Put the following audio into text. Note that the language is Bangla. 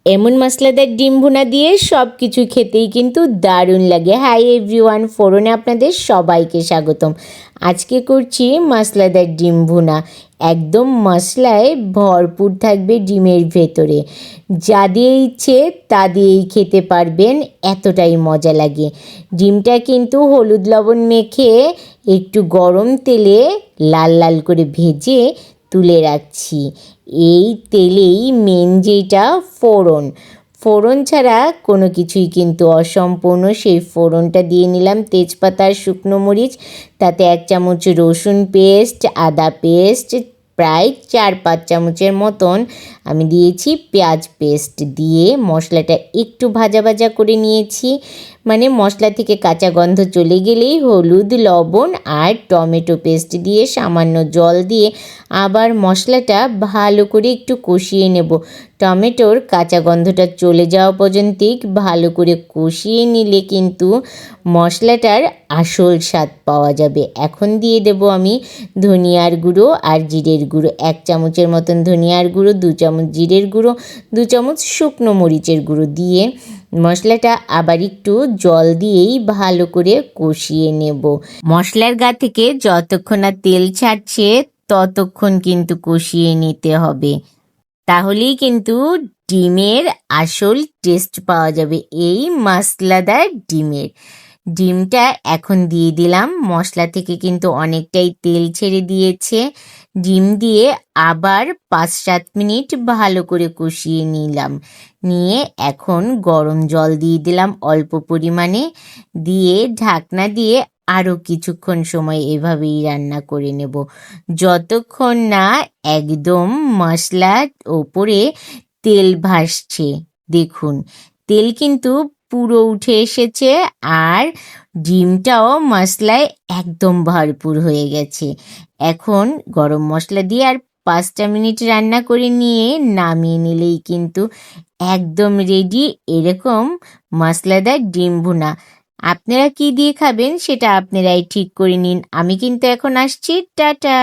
এমন মশলাদার ডিম ভুনা দিয়ে সব কিছু খেতেই কিন্তু দারুণ লাগে। হাই এভরিওয়ান, ফোড়নে আপনাদের সবাইকে স্বাগতম। আজকে করছি মশলাদার ডিম ভুনা। একদম মশলায় ভরপুর থাকবে ডিমের ভেতরে। যা দিয়ে ইচ্ছে তা দিয়েই খেতে পারবেন, এতটাই মজা লাগে। ডিমটা কিন্তু হলুদ লবণ মেখে একটু গরম তেলে লাল লাল করে ভেজে তুলে রাখছি। এই তেলেই মেন যেটা ফোড়ন ছাড়া কোনো কিছুই কিন্তু অসম্পূর্ণ। সেই ফোড়নটা দিয়ে নিলাম তেজপাতা আর শুকনো মরিচ, তাতে 1 চামচ রসুন পেস্ট, আদা পেস্ট, প্রায় 4-5 চামচের মতন আমি দিয়েছি পেঁয়াজ পেস্ট দিয়ে মশলাটা একটু ভাজা ভাজা করে নিয়েছি। মানে মশলা থেকে কাঁচা গন্ধ চলে গেলেই হলুদ লবণ আর টমেটো পেস্ট দিয়ে সামান্য জল দিয়ে আবার মশলাটা ভালো করে একটু কষিয়ে নেব। টমেটোর কাঁচা গন্ধটা চলে যাওয়া পর্যন্ত ভালো করে কষিয়ে নিলে কিন্তু মশলাটার আসল স্বাদ পাওয়া যাবে। এখন দিয়ে দেব আমি ধনিয়ার গুঁড়ো আর জিরের গুঁড়ো। 1 চামচের মতন ধনিয়ার গুঁড়ো, 2 চামচ জিরের গুঁড়ো, 2 চামচ শুকনো মরিচের গুঁড়ো দিয়ে মশলাটা আবার একটু জল দিয়েই ভালো করে কষিয়ে নেব। মশলার গা থেকে যতক্ষণ না তেল ছাড়ছে ততক্ষণ কিন্তু কষিয়ে নিতে হবে, তাহলেই কিন্তু ডিমের আসল টেস্ট পাওয়া যাবে এই মশলাদার ডিমের। ডিমটা এখন দিয়ে দিলাম। মশলা থেকে কিন্তু অনেকটাই তেল ছেড়ে দিয়েছে। ডিম দিয়ে আবার 5-7 মিনিট ভালো করে কষিয়ে নিলাম। নিয়ে এখন গরম জল দিয়ে দিলাম অল্প পরিমাণে, দিয়ে ঢাকনা দিয়ে আরও কিছুক্ষণ সময় এভাবেই রান্না করে নেব, যতক্ষণ না একদম মশলার ওপরে তেল ভাসছে। দেখুন তেল কিন্তু পুরো উঠে এসেছে আর ডিমটাও মশলায় একদম ভরপুর হয়ে গেছে। এখন গরম মশলা দিয়ে আর 5টা মিনিট রান্না করে নিয়ে নামিয়ে নিলেই কিন্তু একদম রেডি এরকম মশলাদার ডিম ভুনা। আপনারা কি দিয়ে খাবেন সেটা আপনারাই ঠিক করে নিন। আমি কিন্তু এখন আসছি, টাটা।